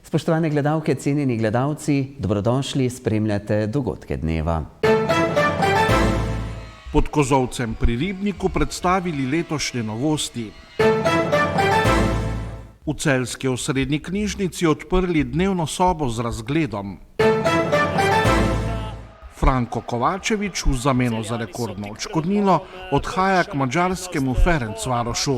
Spoštovane gledalke, cenjeni gledalci, dobrodošli, spremljate dogodke dneva. Pod kozolcem pri Ribniku predstavili letošnje novosti. V celjski osrednji knjižnici odprli dnevno sobo z razgledom. Franko Kovačevič v zameno za rekordno odškodnino odhaja k madžarskemu Ferencvarošu.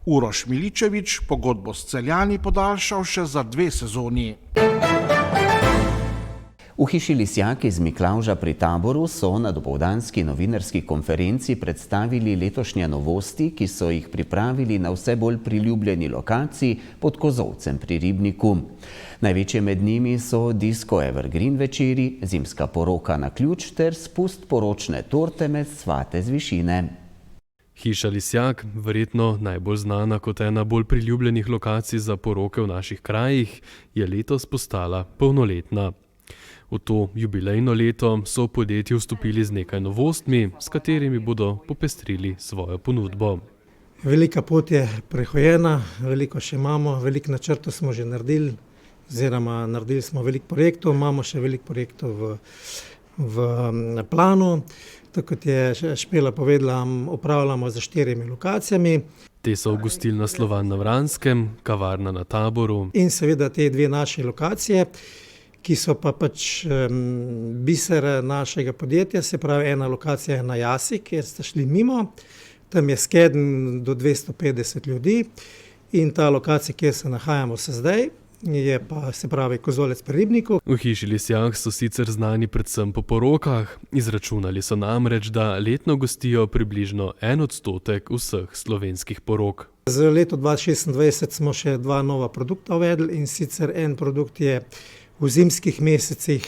Uroš Miličević pogodbo s Celjani podaljšal še za 2 sezoni. V hiši Lisjak iz Miklavža pri Taboru so na dopoldanski novinarski konferenci predstavili letošnje novosti, ki so jih pripravili na vse bolj priljubljeni lokaciji pod kozolcem pri Ribniku. Največje med njimi so disco evergreen večeri, zimska poroka na ključ ter spust poročne torte med svate z višine. Hiša Lisjak, verjetno najbolj znana kot ena bolj priljubljenih lokacij za poroke v naših krajih, je letos postala polnoletna. V to jubilejno leto so v podjetje vstopili z nekaj novostmi, s katerimi bodo popestrili svojo ponudbo. Velika pot je prehojena, veliko še imamo, veliko načrtov smo že naredili, oziroma naredili smo veliko projektov, imamo še veliko projektov v planu. Tako kot je Špela povedala, upravljamo za 4 lokacijami. Te so gostilna Slovan na Vranskem, kavarna na Taboru. In seveda te 2 naše lokacije, ki so pa pač biser našega podjetja, se pravi ena lokacija je na Jasi, kjer ste šli mimo, tam je skedenj do 250 ljudi in ta lokacija, kjer se nahajamo se zdaj, je pa se pravi kozolec pri Ribniku. V hiši Lisjak so sicer znani predvsem po porokah, izračunali so namreč, da letno gostijo približno 1% vseh slovenskih porok. Za leto 2026 smo še 2 nova produkta uvedli in sicer en produkt je v zimskih mesecih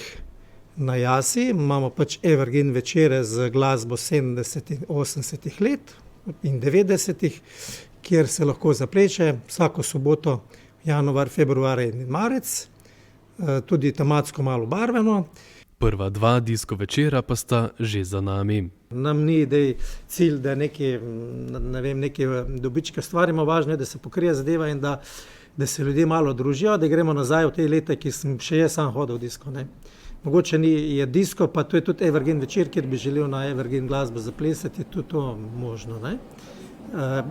na Jasi, imamo pač evergreen večere z glasbo 70, 80 let in 90, kjer se lahko zapleče vsako soboto, januar, februar in marec, tudi tematsko malo barveno. Prva 2 disko večera pa sta že za nami. Nam ni cilj, da neke dobičke stvarimo, važno je, da se pokrije zadeva in da se ljudje malo družijo, da gremo nazaj v te leta, ki sem še jaz sam hodil v disko. Ne. Mogoče je disko, pa to je tudi evergreen večer, kjer bi želel na evergreen glasbo zaplesati, je tudi to možno. Ne.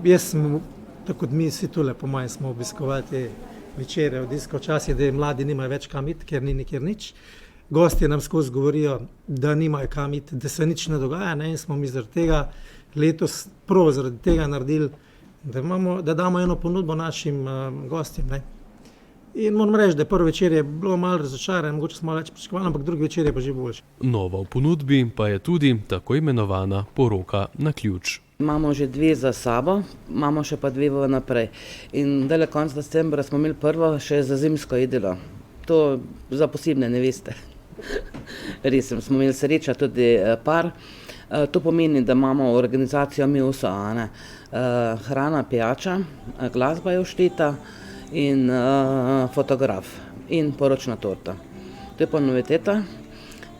Jaz sem, tako kot mi vsi tule po mojem, smo obiskovali te večere v disko, včasih, da mladi nimajo več kam iti, ker ni nikjer nič. Gostje nam skozi govorijo, da nimajo kam iti, da se nič ne dogaja, ne, in smo mi zaradi tega letos prav zaradi tega naredili, da damo eno ponudbo našim gostjem. Ne. In moram reči, da prvi večer je bilo malo razočarano, mogoče smo več pričakovali, ampak drugi večer je pa že boljši. Nova v ponudbi pa je tudi tako imenovana poroka na ključ. Imamo že 2 za sabo, imamo še pa 2 naprej. In dele konc decembra smo imeli prvo še za zimsko idilo. To za posebne neveste. Res smo imeli sreča tudi par. To pomeni, da imamo organizacijo mi vso, hrana, pijača, glasba je všteta in fotograf in poročna torta. To je pa noviteta,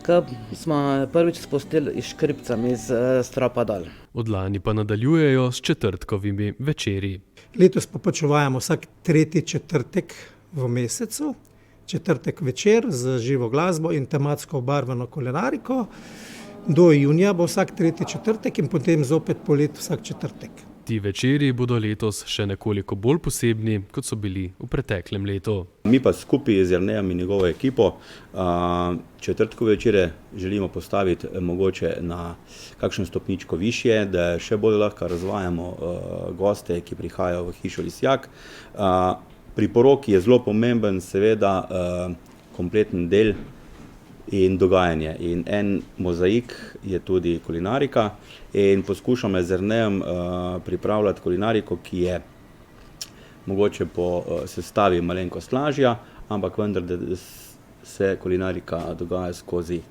ki smo prvič spustili iz škripcem iz stropa dol. Od lani pa nadaljujejo s četrtkovimi večeri. Letos pa pač uvajamo vsak 3. četrtek v mesecu, četrtek večer z živo glasbo in tematsko obarvano kulinariko. Do junija bo vsak 3. četrtek in potem zopet po letu vsak četrtek. Ti večeri bodo letos še nekoliko bolj posebni, kot so bili v preteklem letu. Mi pa skupaj z Jernejem in njegovo ekipo četrtkove večere želimo postaviti mogoče na kakšno stopničko višje, da še bolj lahko razvajamo goste, ki prihajajo v hišo Lisjak. Pri poroki je zelo pomemben seveda kompleten del in dogajanje. In en mozaik je tudi kulinarika in poskušamo z Jernejem pripravljati kulinariko, ki je mogoče po sestavi malenkost lažja, ampak vendar, da se kulinarika dogaja skozi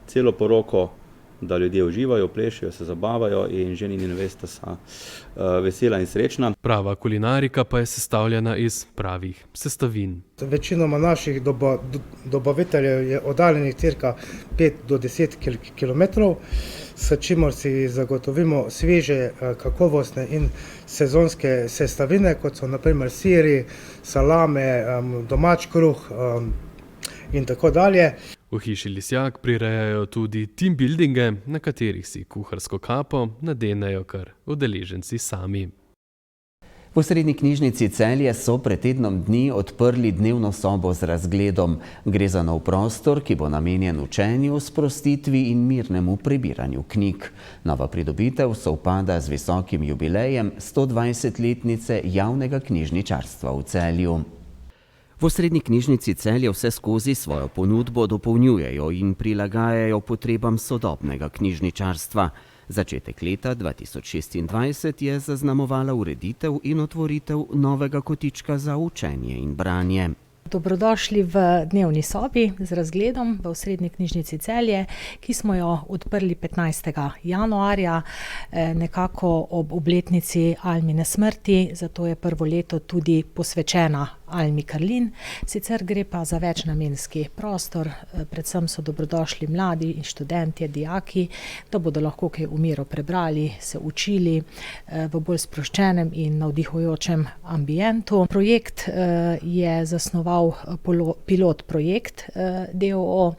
celo poroko da ljudje uživajo, plešejo, se zabavajo in ženin in nevesta sta vesela in srečna. Prava kulinarika pa je sestavljena iz pravih sestavin. Večinoma naših dobaviteljev je oddaljenih cirka 5 do 10 km, s čimer si zagotovimo sveže, kakovostne in sezonske sestavine, kot so na primer siri, salame, domač kruh in tako dalje. V hiši Lisjak prirejajo tudi team buildinge, na katerih si kuharsko kapo nadenejo kar udeleženci sami. V Osrednji knjižnici Celje so pred tednom dni odprli dnevno sobo z razgledom. Gre za nov prostor, ki bo namenjen učenju, sprostitvi in mirnemu prebiranju knjig. Nova pridobitev sovpada z visokim jubilejem 120-letnice javnega knjižničarstva v Celju. V Osrednji knjižnici Celje vse skozi svojo ponudbo dopolnjujejo in prilagajajo potrebam sodobnega knjižničarstva. Začetek leta 2026 je zaznamovala ureditev in otvoritev novega kotička za učenje in branje. Dobrodošli v dnevni sobi z razgledom v Osrednji knjižnici Celje, ki smo jo odprli 15. januarja, nekako ob obletnici Almine smrti, zato je prvo leto tudi posvečena Almi Karlin. Sicer gre pa za večnamenski prostor, predvsem so dobrodošli mladi in študentje, dijaki, da bodo lahko kaj v miru prebrali, se učili v bolj sproščenem in navdihujočem ambientu. Projekt je zasnoval pilot projekt DOO,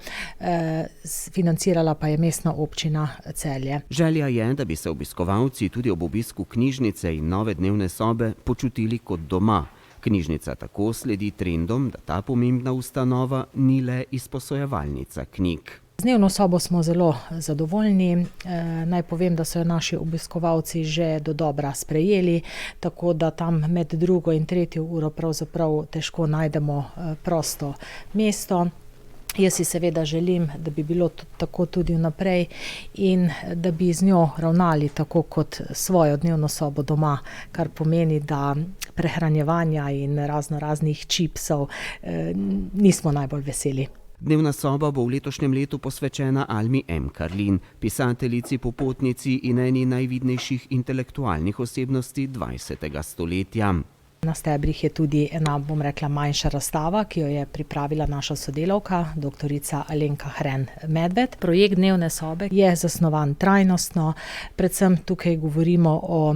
financirala pa je Mestna občina Celje. Želja je, da bi se obiskovalci tudi ob obisku knjižnice in nove dnevne sobe počutili kot doma. Knjižnica tako sledi trendom, da ta pomembna ustanova ni le izposojevalnica knjig. Z dnevno sobo smo zelo zadovoljni. Naj povem, da so jo naši obiskovalci že dodobra sprejeli, tako da tam med 2. in 3. uro pravzaprav težko najdemo prosto mesto. Jaz si seveda želim, da bi bilo tako tudi vnaprej in da bi z njo ravnali tako kot svojo dnevno sobo doma, kar pomeni, da prehranjevanja in raznih čipsov nismo najbolj veseli. Dnevna soba bo v letošnjem letu posvečena Almi M. Karlin, pisateljici, popotnici in eni najvidnejših intelektualnih osebnosti 20. stoletja. Na stebrih je tudi ena, bom rekla, manjša razstava, ki jo je pripravila naša sodelavka, doktorica Alenka Hren-Medved. Projekt dnevne sobe je zasnovan trajnostno, predvsem tukaj govorimo o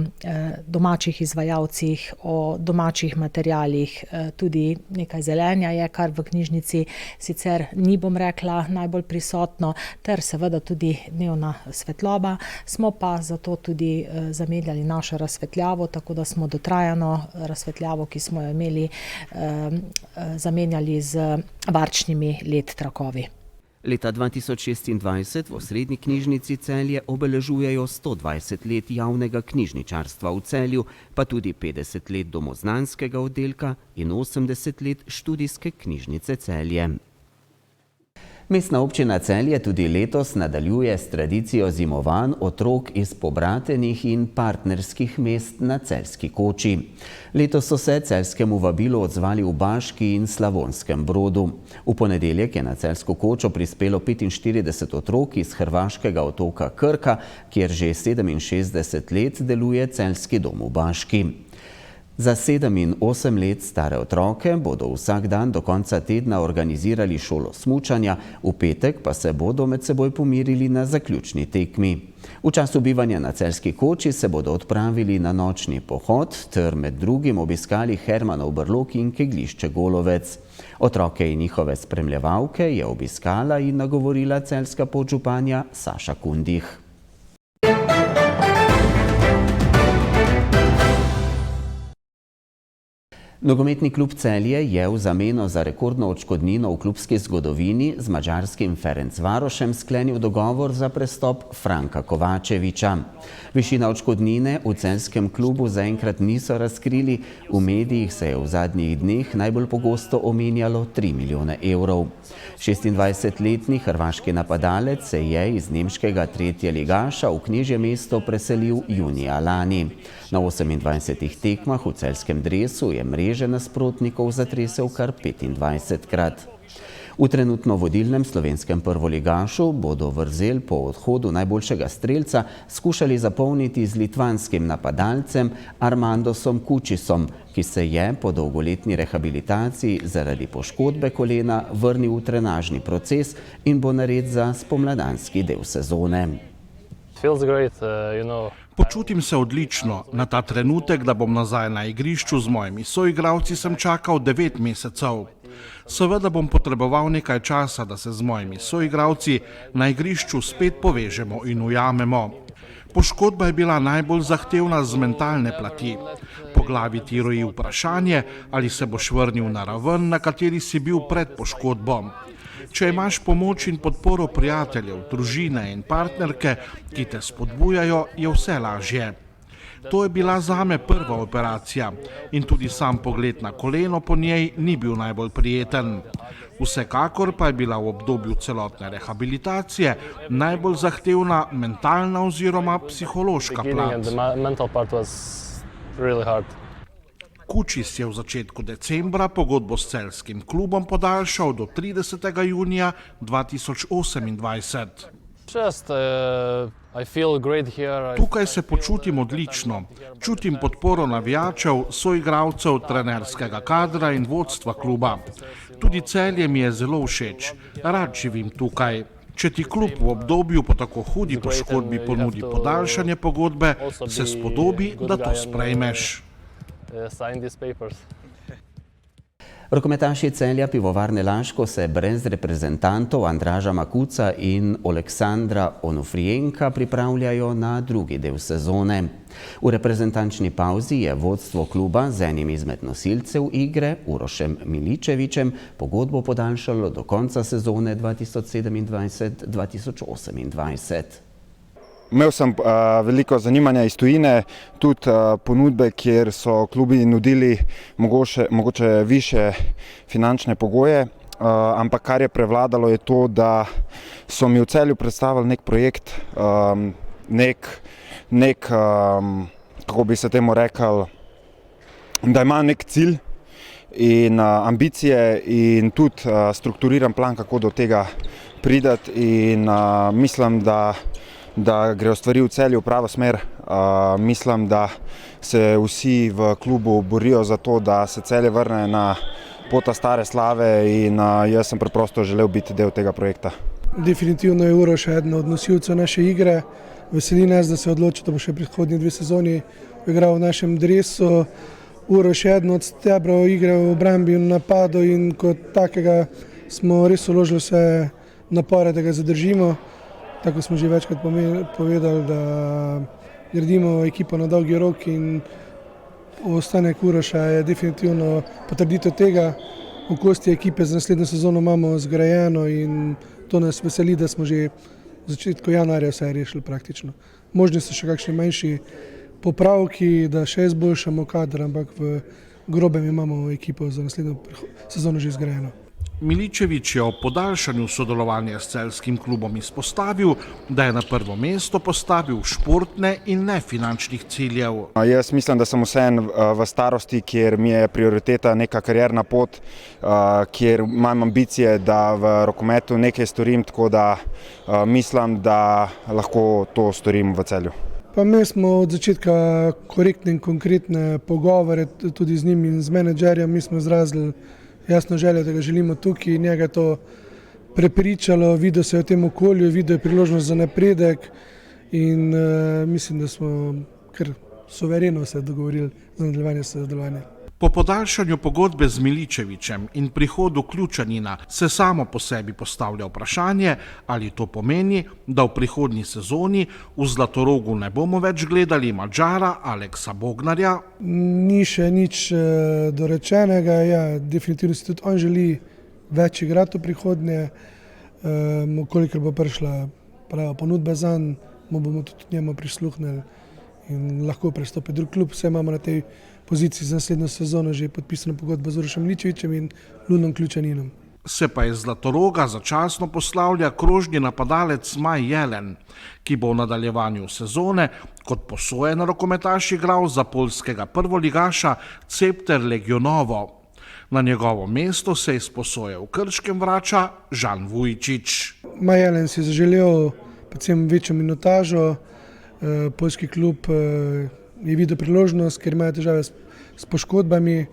domačih izvajalcih, o domačih materialih, tudi nekaj zelenja je, kar v knjižnici sicer ni, bom rekla, najbolj prisotno, ter seveda tudi dnevna svetloba. Smo pa zato tudi zamenjali našo razsvetljavo, tako da smo dotrajano razsvetljavo, ki smo jo imeli, zamenjali z varčnimi LED trakovi. Leta 2026 v Osrednji knjižnici Celje obeležujejo 120 let javnega knjižničarstva v Celju, pa tudi 50 let domoznanskega oddelka in 80 let študijske knjižnice Celje. Mestna občina Celje tudi letos nadaljuje s tradicijo zimovanj otrok iz pobratenih in partnerskih mest na Celjski koči. Letos so se celjskemu vabilu odzvali v Baški in Slavonskem Brodu. V ponedeljek je na Celjsko kočo prispelo 45 otrok iz hrvaškega otoka Krka, kjer že 67 let deluje celjski dom v Baški. Za 7 in 8 let stare otroke bodo vsak dan do konca tedna organizirali šolo smučanja, v petek pa se bodo med seboj pomirili na zaključni tekmi. V času bivanja na Celjski koči se bodo odpravili na nočni pohod ter med drugim obiskali Hermanov brlog in kegljišče Golovec. Otroke in njihove spremljevalke je obiskala in nagovorila celjska podžupanja Saša Kundih. Nogometni klub Celje je v zameno za rekordno odškodnino v klubski zgodovini z madžarskim Ferencvarošem sklenil dogovor za prestop Franka Kovačeviča. Višina odškodnine v celjskem klubu zaenkrat niso razkrili, v medijih se je v zadnjih dneh najbolj pogosto omenjalo 3 milijone evrov. 26-letni hrvaški napadalec se je iz nemškega tretjeligaša v knežje mesto preselil junija lani. Na 28 tekmah v celjskem dresu je mreže nasprotnikov zatresel kar 25-krat. V trenutno vodilnem slovenskem prvoligašu bodo vrzel po odhodu najboljšega strelca skušali zapolniti z litvanskim napadalcem Armandosom Kučisom, ki se je po dolgoletni rehabilitaciji zaradi poškodbe kolena vrnil v trenažni proces in bo nared za spomladanski del sezone. Počutim se odlično. Na ta trenutek, da bom nazaj na igrišču z mojimi soigralci, sem čakal 9 mesecev. Seveda bom potreboval nekaj časa, da se z mojimi soigralci na igrišču spet povežemo in ujamemo. Poškodba je bila najbolj zahtevna z mentalne plati. Po glavi ti roji vprašanje, ali se boš vrnil na raven, na kateri si bil pred poškodbo. Če imaš pomoč in podporo prijateljev, družine in partnerke, ki te spodbujajo, je vse lažje. To je bila zame prva operacija in tudi sam pogled na koleno po njej ni bil najbolj prijeten. Vsekakor pa je bila v obdobju celotne rehabilitacije najbolj zahtevna mentalna oziroma psihološka plat. Kučis je v začetku decembra pogodbo s celjskim klubom podaljšal do 30. junija 2028. Tukaj se počutim odlično. Čutim podporo navijačev, soigralcev, trenerskega kadra in vodstva kluba. Tudi Celje mi je zelo všeč. Rad živim tukaj. Če ti klub v obdobju po tako hudi poškodbi ponudi podaljšanje pogodbe, se spodobi, da to sprejmeš. Rokometaši Celja Pivovarne Laško se brez reprezentantov Andraža Makuca in Oleksandra Onufrijenka pripravljajo na drugi del sezone. V reprezentančni pauzi je vodstvo kluba z enim izmed nosilcev igre, Urošem Miličevičem, pogodbo podaljšalo do konca sezone 2027-2028. Imel sem veliko zanimanja iz tujine, tudi ponudbe, kjer so klubi nudili mogoče više finančne pogoje, ampak kar je prevladalo je to, da so mi v Celju predstavili nek projekt, kako bi se temu rekel, da ima nek cilj in ambicije in tudi strukturiran plan, kako do tega pridati in mislim, da grejo stvari v Celju v pravo smer. Mislim, da se vsi v klubu borijo za to, da se Celje vrne na pota stare slave in jaz sem preprosto želel biti del tega projekta. Definitivno je Uroš eden od nosilcev naše igre. Veseli nas, da se je odločil, da bo še prihodnji 2 sezoni igral v našem dresu. Uroš je eden od stebrov igre v obrambi in napadu in kot takega smo res vložili vse napore, da ga zadržimo. Tako smo že večkrat povedali, da gradimo ekipo na dolgi rok in ostanek Uroša je definitivno potrditev tega. V kosti ekipe za naslednjo sezono imamo zgrajeno in to nas veseli, da smo že v začetku januarja vse rešili praktično. Možni so še kakšni manjši popravki, da še izboljšamo kader, ampak v grobem imamo ekipo za naslednjo sezono že zgrajeno. Miličevič je ob podaljšanju sodelovanja s celjskim klubom izpostavil, da je na prvo mesto postavil športne in ne finančnih ciljev. Jaz mislim, da sem vseeno v starosti, kjer mi je prioriteta neka karierna pot, kjer imam ambicije, da v rokometu nekaj storim, tako da mislim, da lahko to storim v Celju. Pa mi smo od začetka korektne in konkretne pogovore tudi z njim in z menedžerjem, mi smo izrazili jasno željo, da ga želimo tukaj in njega to prepričalo, videl se je v tem okolju, videl je priložnost za napredek in mislim, da smo kar suvereno se dogovorili za nadaljevanje sodelovanja. Po podaljšanju pogodbe z Miličevičem in prihodu Ključanina se samo po sebi postavlja vprašanje, ali to pomeni, da v prihodnji sezoni v Zlatorogu ne bomo več gledali Madžara Aleksa Bognarja. Ni še nič dorečenega, ja, definitivno si tudi on želi več igrati v prihodnje, kolikor bo prišla prava ponudba zanj, mu bomo tudi njemu prisluhnili in lahko prestopi drug klub, vse imamo na tej poziciji za naslednjo sezono že podpisano pogodbo z Urošem Miličevičem in Lunom Ključaninom. Se pa iz Zlatoroga začasno poslavlja krožni napadalec Maj Jelen, ki bo v nadaljevanju sezone kot posojen rokometaš igral za poljskega prvoligaša Cepter Legionovo. Na njegovo mesto se iz posoje v Krškem vrača Žan Vujčič. Majelen si je zaželel predvsem večjo minutažo. Poljski klub je videl priložnost, ker imajo težave s poškodbami,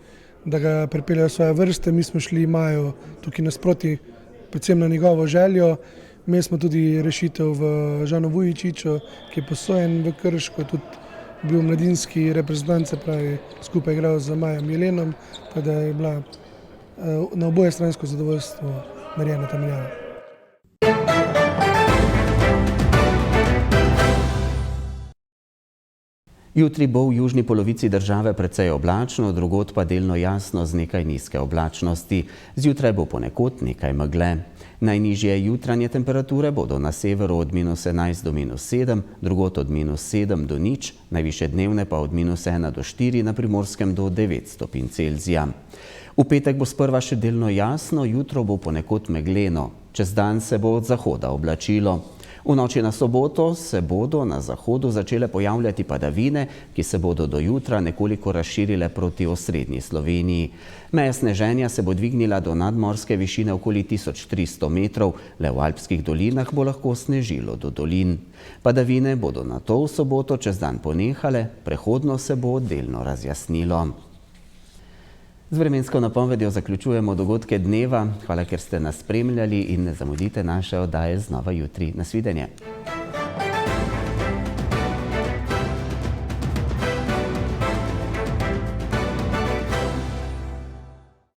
da ga pripeljejo v svoje vrste. Mi smo šli Maju tukaj nasproti, predvsem na njegovo željo. Imeli smo tudi rešitev v Žanu Vujčiču, ki je posojen v Krško, tudi bil mladinski reprezentant, se pravi skupaj igral z Majem Jelenom, tako da je bila na oboje stransko zadovoljstvo narejena ta menjava. Jutri bo v južni polovici države precej oblačno, drugod pa delno jasno z nekaj nizke oblačnosti. Zjutraj bo ponekod nekaj megle. Najnižje jutranje temperature bodo na severu od -11 do -7, drugod od -7 do 0, najvišje dnevne pa od -1 do 4, na Primorskem do 9 stopinj Celzija. V petek bo sprva še delno jasno, jutro bo ponekod megleno. Čez dan se bo od zahoda oblačilo. V noči na soboto se bodo na zahodu začele pojavljati padavine, ki se bodo do jutra nekoliko razširile proti osrednji Sloveniji. Meja sneženja se bo dvignila do nadmorske višine okoli 1300 metrov, le v alpskih dolinah bo lahko snežilo do dolin. Padavine bodo nato v soboto čez dan ponehale, prehodno se bo delno razjasnilo. Z vremensko napovedjo zaključujemo dogodke dneva. Hvala, ker ste nas spremljali in ne zamudite naše oddaje znova jutri. Nasvidenje.